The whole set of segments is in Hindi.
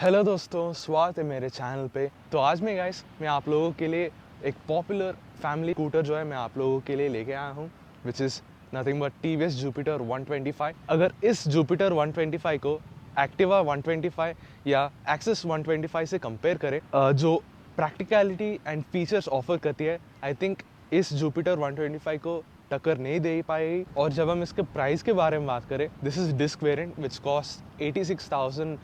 हेलो दोस्तों, स्वागत है मेरे चैनल पे। तो आज मैं आप लोगों के लिए एक पॉपुलर फैमिली स्कूटर जो है मैं आप लोगों के लिए लेके आया हूँ, which is nothing but TVS Jupiter 125। अगर इस जुपिटर 125 को एक्टिवा 125 या एक्सेस 125 से कंपेयर करें, जो प्रैक्टिकलिटी एंड फीचर्स ऑफर करती है, आई थिंक इस जुपिटर 125 को टक्कर नहीं दे पाएगी। और जब हम इसके प्राइस के बारे में बात करें, this is disc variant which cost 86,000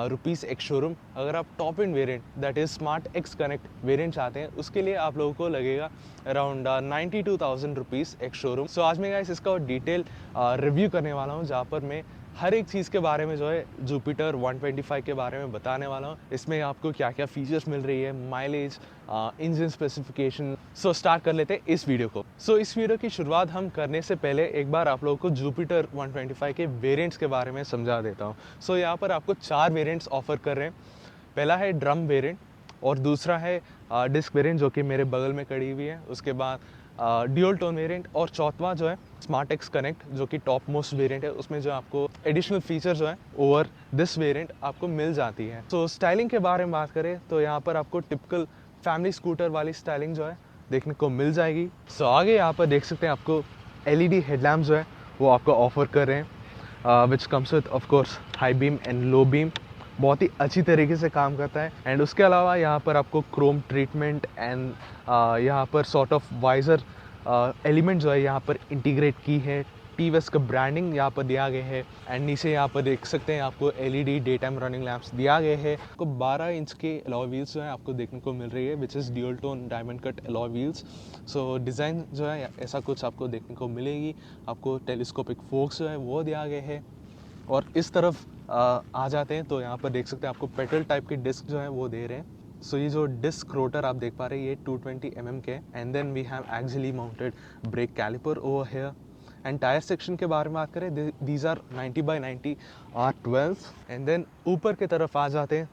rupees ex showroom. अगर आप top end variant that is smart x connect variant चाहते हैं, उसके लिए आप लोगों को लगेगा around 92,000 rupees ex showroom. So आज मैं इसका डिटेल रिव्यू करने वाला हूँ, जहाँ पर मैं हर एक चीज़ के बारे में जो है जुपिटर 125 के बारे में बताने वाला हूँ। इसमें आपको क्या क्या फीचर्स मिल रही है, mileage, engine specification. So start कर लेते हैं इस वीडियो को। इस वीडियो की शुरुआत हम करने से पहले एक बार आप लोगों को जुपिटर 125 के वेरिएंट्स के बारे में समझा देता हूँ। यहाँ पर आपको 4 वेरिएंट्स ऑफर कर रहे हैं। पहला है ड्रम वेरिएंट, और दूसरा है डिस्क वेरिएंट जो कि मेरे बगल में खड़ी हुई है। उसके बाद ड्यूल टोन वेरिएंट, और चौथा जो है स्मार्ट एक्स कनेक्ट जो कि टॉप मोस्ट वेरिएंट है। उसमें जो आपको एडिशनल फीचर जो है ओवर दिस वेरिएंट आपको मिल जाती है। स्टाइलिंग के बारे में बात करें तो यहाँ पर आपको टिपिकल फैमिली स्कूटर वाली स्टाइलिंग जो है देखने को मिल जाएगी। आगे यहाँ पर देख सकते हैं आपको LED हेडलैम्प जो है वो आपको ऑफर कर रहे हैं, which comes with of course high beam and low beam. बहुत ही अच्छी तरीके से काम करता है। एंड उसके अलावा यहाँ पर आपको क्रोम ट्रीटमेंट एंड यहाँ पर सॉर्ट ऑफ वाइजर एलिमेंट जो है यहाँ पर इंटीग्रेट की है। टीवीएस का ब्रांडिंग यहाँ पर दिया गया है। एंड नीचे यहाँ पर देख सकते हैं आपको LED day time running lamps दिया गया है। आपको 12 इंच के अलॉय व्हील्स जो है आपको देखने को मिल रही है, which is dual tone diamond cut alloy wheels. Design जो है ऐसा कुछ आपको देखने को मिलेगी। आपको टेलीस्कोपिक फोक्स जो है वो दिया गया है। और इस तरफ आ जाते हैं तो यहाँ पर देख सकते हैं आपको पेट्रोल टाइप के डिस्क जो है वो दे रहे हैं। ये जो डिस्क रोटर आप देख पा रहे हैं ये 220 mm के। And then we have axially mounted brake caliper over here. And tyre section के बारे में बात करें, these are 90/90 R12। And then ऊपर की तरफ आ जाते हैं।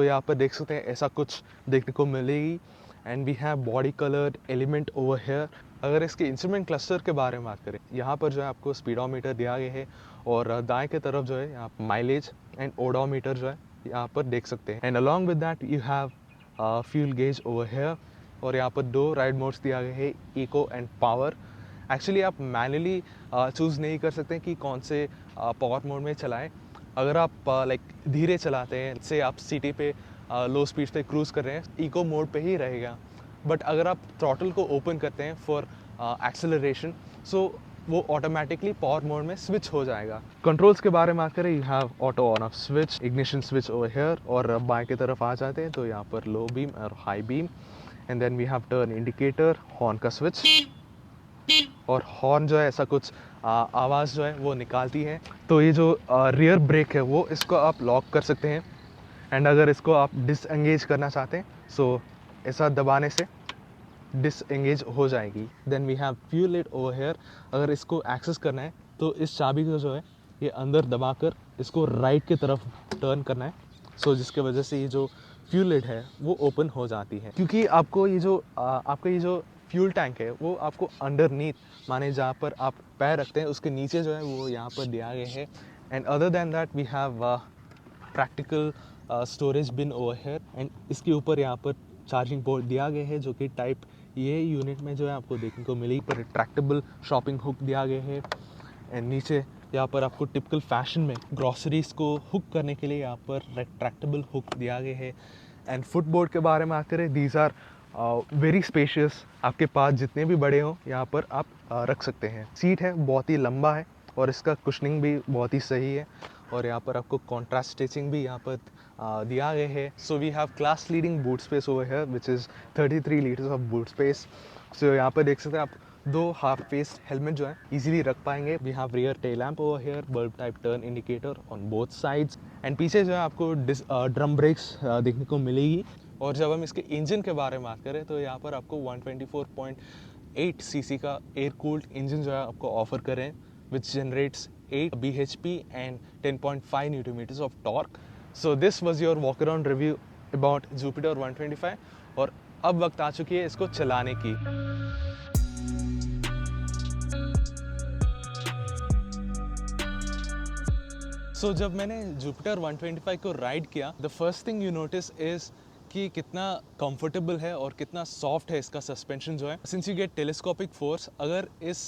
यहाँ पर देख सकते हैं ऐसा कुछ देखने को मिलेगी। And we have body coloured element over here. अगर इसके इंस्ट्रूमेंट क्लस्टर के बारे में बात करें, यहाँ पर जो है आपको स्पीडोमीटर दिया गया है, और दाएं की तरफ जो है यहाँ माइलेज एंड ओडोमीटर जो है यहाँ पर देख सकते हैं। And along with that you have fuel gauge over here. और यहाँ पर 2 राइड मोड्स दिया गया है, इको एंड पावर। एक्चुअली आप मैनुअली चूज़ नहीं कर सकते कि कौन से पावर मोड में चलाएं। अगर आप लाइक धीरे चलाते हैं, से आप सिटी पे लो स्पीड पे क्रूज़ कर रहे हैं, इको मोड पे ही रहेगा। बट अगर आप थ्रॉटल को ओपन करते हैं फॉर एक्सेलरेशन, वो ऑटोमेटिकली पावर मोड में स्विच हो जाएगा। कंट्रोल्स के बारे में बात करें, you have auto on off switch, ignition switch over here. और बाएं की तरफ आ जाते हैं तो यहाँ पर लो बीम और high beam. And then we have turn indicator, horn का स्विच। और हॉर्न जो है ऐसा कुछ आवाज़ जो है वो निकालती है। तो ये जो रियर ब्रेक है वो इसको आप लॉक कर सकते हैं। एंड अगर इसको आप डिसएंगेज करना चाहते हैं, ऐसा दबाने से डिसएंगेज हो जाएगी। Then we have fuel lid over here. अगर इसको एक्सेस करना है तो इस चाबी को जो है ये अंदर दबाकर इसको राइट की तरफ टर्न करना है, जिसके वजह से ये जो फ्यूल लिड है वो ओपन हो जाती है। क्योंकि आपको आपका ये जो फ्यूल टैंक है वो आपको अंडरनीथ, माने जहाँ पर आप पैर रखते हैं उसके नीचे जो है वो यहाँ पर दिया गया है। And other than that we have practical storage bin over here. And इसके ऊपर यहाँ पर चार्जिंग पोर्ट दिया गया है, जो कि टाइप ये यूनिट में जो है आपको देखने को मिलेगी। पर रिट्रैक्टेबल शॉपिंग हुक दिया गया है। एंड नीचे यहाँ पर आपको टिपिकल फैशन में ग्रॉसरीज को हुक करने के लिए यहाँ पर रिट्रैक्टेबल हुक दिया गया है। एंड फुटबोर्ड के बारे में बात करें, दीज आर वेरी स्पेशियस। आपके पास जितने भी बड़े हों यहाँ पर आप रख सकते हैं। सीट है बहुत ही लंबा है, और इसका कुशनिंग भी बहुत ही सही है। और यहाँ पर आपको कॉन्ट्रास्ट स्टिचिंग भी यहाँ पर दिया गया है। We have class leading boot space over here, which is 33 litres of boot space. यहाँ पर देख सकते हैं आप 2 हाफ फेस हेलमेट जो है इजीली रख पाएंगे। We have rear tail lamp over here, bulb type turn indicator on both sides. And पीछे जो है आपको ड्रम ब्रेक्स देखने को मिलेगी। और जब हम इसके इंजन के बारे में बात करें तो यहाँ पर आपको 124.8 cc का एयर कूल्ड इंजन जो है आपको ऑफर करें, विच generates 8 bhp and 10.5 Newton meters of torque. This was your walk around review about Jupiter 125। और अब वक्त आ चुकी है इसको चलाने की। सो जब मैंने जुपिटर 125 को राइड किया, the first thing you notice is कि कितना कंफर्टेबल है और कितना सॉफ्ट है इसका सस्पेंशन जो है। Since you get telescopic force, अगर इस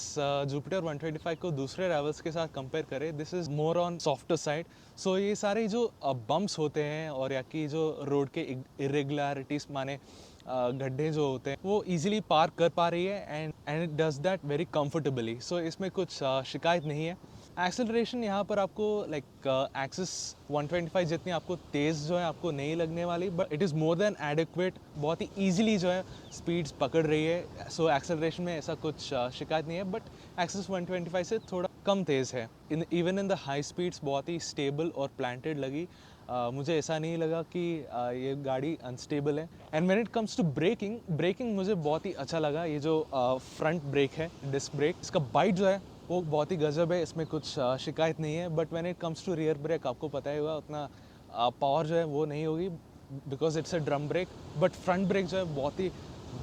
जुपिटर 125 को दूसरे राइवल्स के साथ कंपेयर करें, this is more on softer side. So ये सारे जो बम्प्स होते हैं और या कि जो रोड के इरेगुलरिटीज़ माने गड्ढे जो होते हैं वो इजीली पार कर पा रही है and it does that very comfortably. So इसमें कुछ शिकायत नहीं है। एक्सेलरेशन यहाँ पर आपको लाइक एक्सिस 125 जितनी आपको तेज़ जो है आपको नहीं लगने वाली, but it is more than adequate. बहुत ही ईजिली जो है स्पीड्स पकड़ रही है। सो एक्सेलरेशन में ऐसा कुछ शिकायत नहीं है, बट एक्सिस 125 से थोड़ा कम तेज़ है। Even in the high speeds बहुत ही स्टेबल और प्लांटेड लगी। मुझे ऐसा नहीं लगा कि ये गाड़ी अनस्टेबल है। And when it comes to braking मुझे बहुत ही अच्छा लगा। ये जो फ्रंट ब्रेक है, डिस्क ब्रेक, इसका बाइट जो है वो बहुत ही गजब है, इसमें कुछ शिकायत नहीं है। But when it comes to rear brake, आपको पता ही होगा उतना पावर जो है वो नहीं होगी because it's a drum brake. But front brake जो है बहुत ही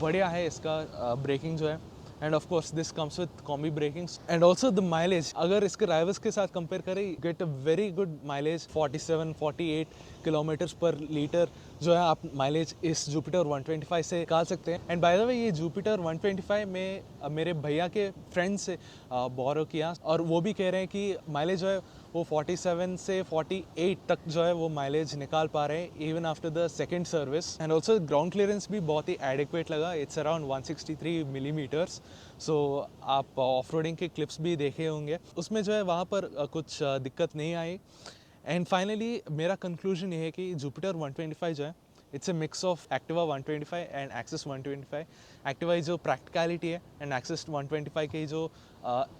बढ़िया है इसका ब्रेकिंग जो है। End of course this comes with combi breaking and also the mileage. अगर इसके राइवल्स के साथ कंपेयर करें, get a very good mileage, 47-48 kilometres पर लीटर जो है आप माइलेज इस जुपिटर 125 से निकाल सकते हैं। एंड बाय द वे ये जुपिटर 125 में मेरे भैया के फ्रेंड से बोरो किया और वो भी कह रहे हैं कि माइलेज जो है वो 47 से 48 तक जो है वो माइलेज निकाल पा रहे हैं even after the second service. And also ground clearance भी बहुत ही एडिक्वेट लगा। It's around 163 millimetres. सो आप ऑफ रोडिंग के क्लिप्स भी देखे होंगे, उसमें जो है वहाँ पर कुछ दिक्कत नहीं आई। एंड फाइनली मेरा कंक्लूजन ये है कि जुपिटर 125 जो है it's a mix of Activa 125 and axis 125। Activa की जो प्रैक्टिकलिटी है एंड एक्सिस 125 की जो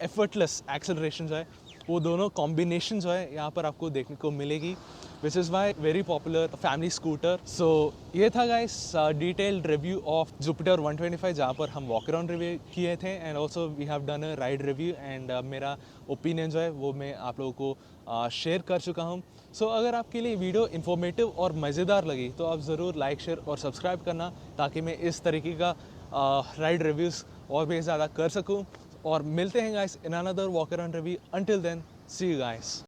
एफर्टलेस एक्सेलरेशन जो है, वो दोनों कॉम्बिनेशन जो है यहाँ पर आपको देखने को मिलेगी, which is why very popular family scooter. So ये था guys detailed review of Jupiter 125 जहाँ पर हम वॉक अराउंड रिव्यू किए थे and also we have done a ride review. And मेरा ओपिनियन जो है वो मैं आप लोगों को शेयर कर चुका हूँ। सो अगर आपके लिए वीडियो इन्फॉर्मेटिव और मज़ेदार लगी तो आप ज़रूर लाइक, शेयर और सब्सक्राइब करना, ताकि मैं इस तरीके का राइड रिव्यूज़ और भी ज़्यादा कर सकूँ। और मिलते हैं guys in another walk around review. Until then, see you guys.